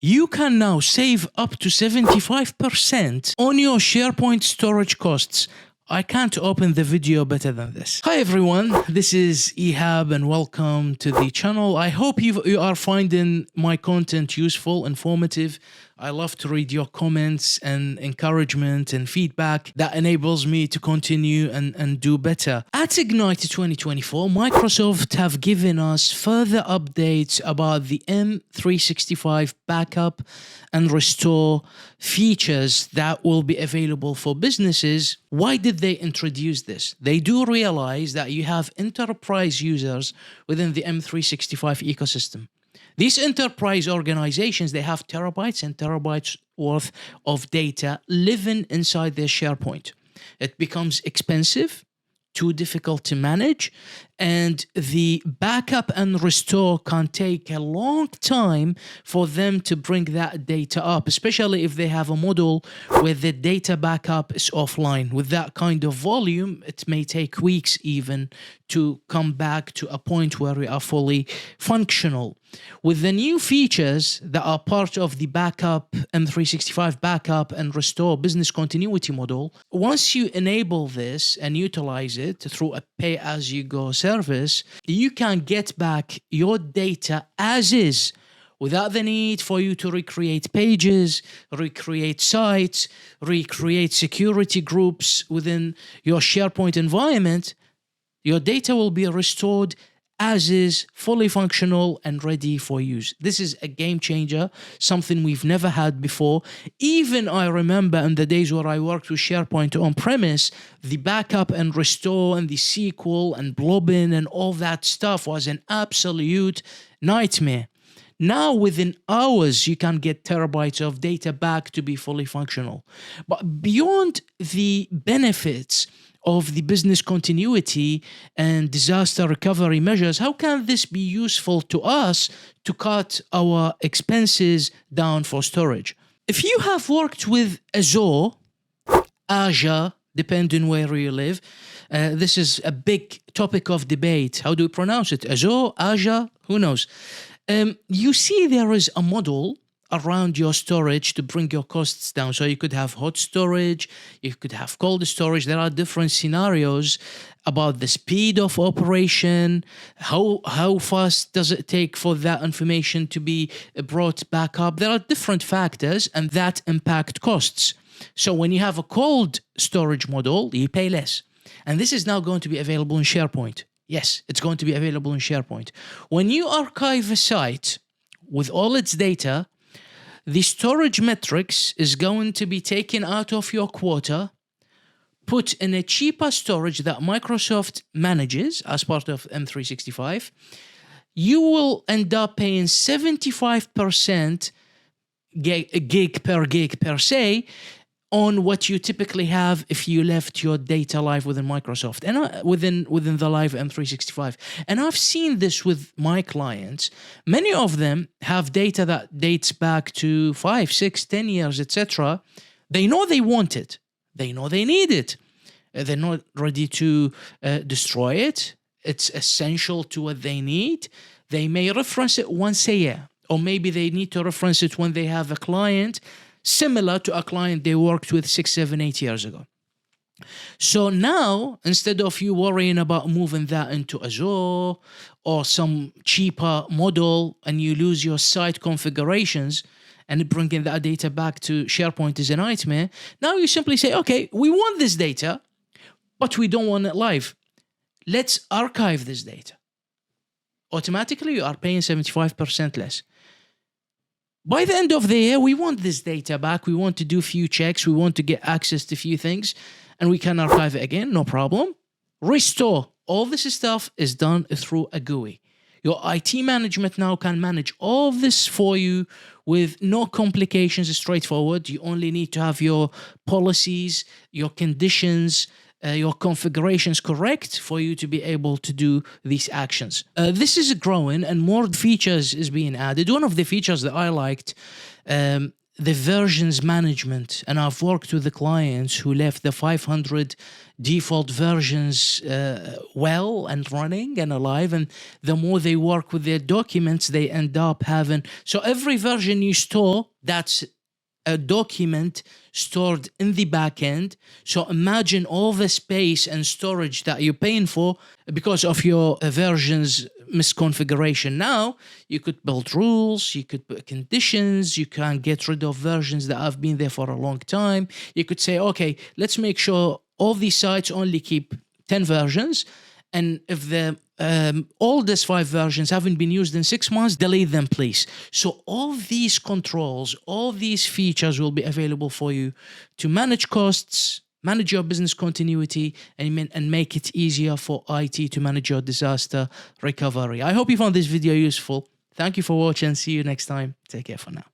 You can now save up to 75% on your SharePoint storage costs. I can't open the video better than this. Hi everyone, this is Ihab and welcome to the channel. I hope you are finding my content useful, informative. I love to read your comments and encouragement and feedback that enables me to continue and do better. At Ignite 2024, Microsoft have given us further updates about the M365 backup and restore features that will be available for businesses. Why did they introduce this? They do realize that you have enterprise users within the M365 ecosystem. These enterprise organizations, they have terabytes and terabytes worth of data living inside their SharePoint. It becomes expensive, too difficult to manage, and the backup and restore can take a long time for them to bring that data up, especially if they have a model where the data backup is offline. With that kind of volume, it may take weeks even to come back to a point where we are fully functional. With the new features that are part of the backup, M365 backup and restore business continuity model, once you enable this and utilize it through a pay-as-you-go service, you can get back your data as is without the need for you to recreate pages, recreate sites, recreate security groups within your SharePoint environment. Your data will be restored as is, fully functional and ready for use. This is a game changer, something we've never had before. Even I remember in the days where I worked with SharePoint on-premise, the backup and restore and the SQL and blobbing and all that stuff was an absolute nightmare. Now, within hours, you can get terabytes of data back to be fully functional. But beyond the benefits of the business continuity and disaster recovery measures, how can this be useful to us to cut our expenses down for storage? If you have worked with Azure, depending where you live, this is a big topic of debate. How do you pronounce it? Azure, who knows? You see there is a model around your storage to bring your costs down. So you could have hot storage, you could have cold storage. There are different scenarios about the speed of operation, how fast does it take for that information to be brought back up. There are different factors and that impact costs. So when you have a cold storage model, you pay less. And this is now going to be available in SharePoint. Yes, it's going to be available in SharePoint. When you archive a site with all its data, the storage metrics is going to be taken out of your quota, put in a cheaper storage that Microsoft manages as part of M365. You will end up paying 75% gig per se on what you typically have if you left your data live within Microsoft and within the live M365. And I've seen this with my clients. Many of them have data that dates back to 5, 6, 10 years, etc. They know they want it. They know they need it. They're not ready to destroy it. It's essential to what they need. They may reference it once a year, or maybe they need to reference it when they have a client similar to a client they worked with 6, 7, 8 years ago. So now, instead of you worrying about moving that into Azure or some cheaper model and you lose your site configurations and bringing that data back to SharePoint is a nightmare, now you simply say, okay, we want this data, but we don't want it live. Let's archive this data. Automatically, you are paying 75% less. By the end of the year, we want this data back. We want to do a few checks. We want to get access to a few things, and we can archive it again, no problem. Restore. All this stuff is done through a GUI. Your IT management now can manage all this for you with no complications, straightforward. You only need to have your policies, your conditions, your configurations correct for you to be able to do these actions. This is growing and more features is being added. One of the features that I liked the versions management, and I've worked with the clients who left the 500 default versions well and running and alive, and the more they work with their documents, they end up having, so every version you store, that's a document stored in the back end. So imagine all the space and storage that you're paying for because of your versions misconfiguration. Now you could build rules, you could put conditions, you can get rid of versions that have been there for a long time. You could say, okay, let's make sure all these sites only keep 10 versions, and if the oldest 5 versions haven't been used in 6 months, delete them, please. So all these controls, all these features will be available for you to manage costs, manage your business continuity, and make it easier for IT to manage your disaster recovery. I hope you found this video useful. Thank you for watching. See you next time. Take care for now.